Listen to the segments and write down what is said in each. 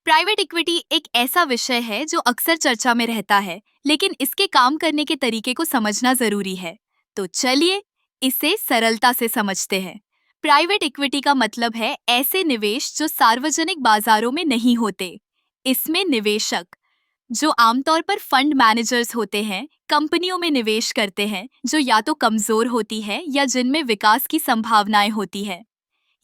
Private equity एक ऐसा विषय है जो अक्सर चर्चा में रहता है, लेकिन इसके काम करने के तरीके को समझना जरूरी है। तो चलिए इसे सरलता से समझते हैं। प्राइवेट इक्विटी का मतलब है ऐसे निवेश जो सार्वजनिक बाजारों में नहीं होते। इसमें निवेशक, जो आमतौर पर फंड मैनेजर्स होते हैं, कंपनियों में निवेश करते हैं जो या तो कमजोर होती है या जिनमें विकास की संभावनाएं होती है।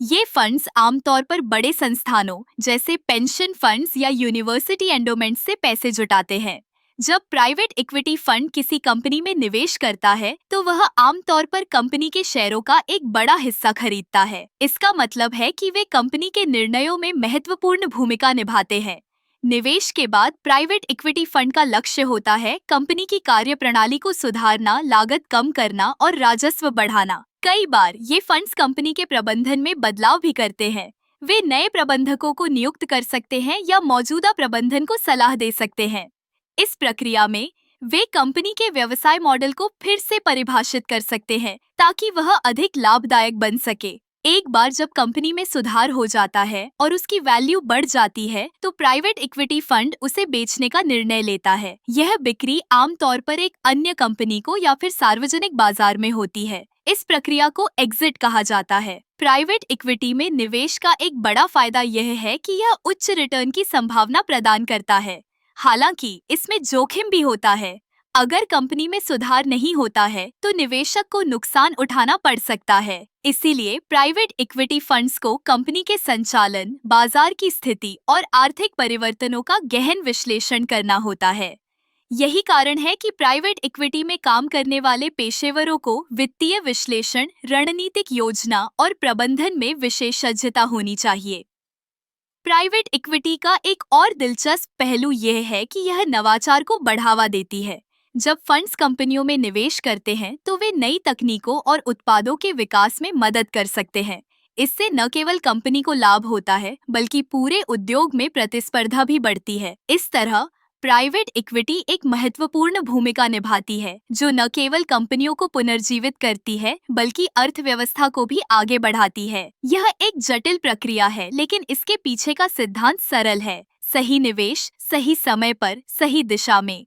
ये फंड्स आमतौर पर बड़े संस्थानों जैसे पेंशन फंड्स या यूनिवर्सिटी एंडोमेंट्स से पैसे जुटाते हैं। जब प्राइवेट इक्विटी फंड किसी कंपनी में निवेश करता है तो वह आमतौर पर कंपनी के शेयरों का एक बड़ा हिस्सा खरीदता है। इसका मतलब है कि वे कंपनी के निर्णयों में महत्वपूर्ण भूमिका निभाते हैं। निवेश के बाद प्राइवेट इक्विटी फंड का लक्ष्य होता है कंपनी की कार्यप्रणाली को सुधारना, लागत कम करना और राजस्व बढ़ाना। कई बार ये फंड्स कंपनी के प्रबंधन में बदलाव भी करते हैं। वे नए प्रबंधकों को नियुक्त कर सकते हैं या मौजूदा प्रबंधन को सलाह दे सकते हैं। इस प्रक्रिया में वे कंपनी के व्यवसाय मॉडल को फिर से परिभाषित कर सकते हैं ताकि वह अधिक लाभदायक बन सके। एक बार जब कंपनी में सुधार हो जाता है और उसकी वैल्यू बढ़ जाती है तो प्राइवेट इक्विटी फंड उसे बेचने का निर्णय लेता है। यह बिक्री आमतौर पर एक अन्य कंपनी को या फिर सार्वजनिक बाजार में होती है। इस प्रक्रिया को एग्जिट कहा जाता है। प्राइवेट इक्विटी में निवेश का एक बड़ा फायदा यह है कि यह उच्च रिटर्न की संभावना प्रदान करता है। हालांकि इसमें जोखिम भी होता है। अगर कंपनी में सुधार नहीं होता है तो निवेशक को नुकसान उठाना पड़ सकता है। इसीलिए प्राइवेट इक्विटी फंड्स को कंपनी के संचालन, बाजार की स्थिति और आर्थिक परिवर्तनों का गहन विश्लेषण करना होता है। यही कारण है कि प्राइवेट इक्विटी में काम करने वाले पेशेवरों को वित्तीय विश्लेषण, रणनीतिक योजना और प्रबंधन में विशेषज्ञता होनी चाहिए। प्राइवेट इक्विटी का एक और दिलचस्प पहलू यह है कि यह नवाचार को बढ़ावा देती है। जब फंड्स कंपनियों में निवेश करते हैं तो वे नई तकनीकों और उत्पादों के विकास में मदद कर सकते हैं। इससे न केवल कंपनी को लाभ होता है बल्कि पूरे उद्योग में प्रतिस्पर्धा भी बढ़ती है। इस तरह प्राइवेट इक्विटी एक महत्वपूर्ण भूमिका निभाती है जो न केवल कंपनियों को पुनर्जीवित करती है बल्कि अर्थव्यवस्था को भी आगे बढ़ाती है। यह एक जटिल प्रक्रिया है, लेकिन इसके पीछे का सिद्धांत सरल है। सही निवेश, सही समय पर, सही दिशा में।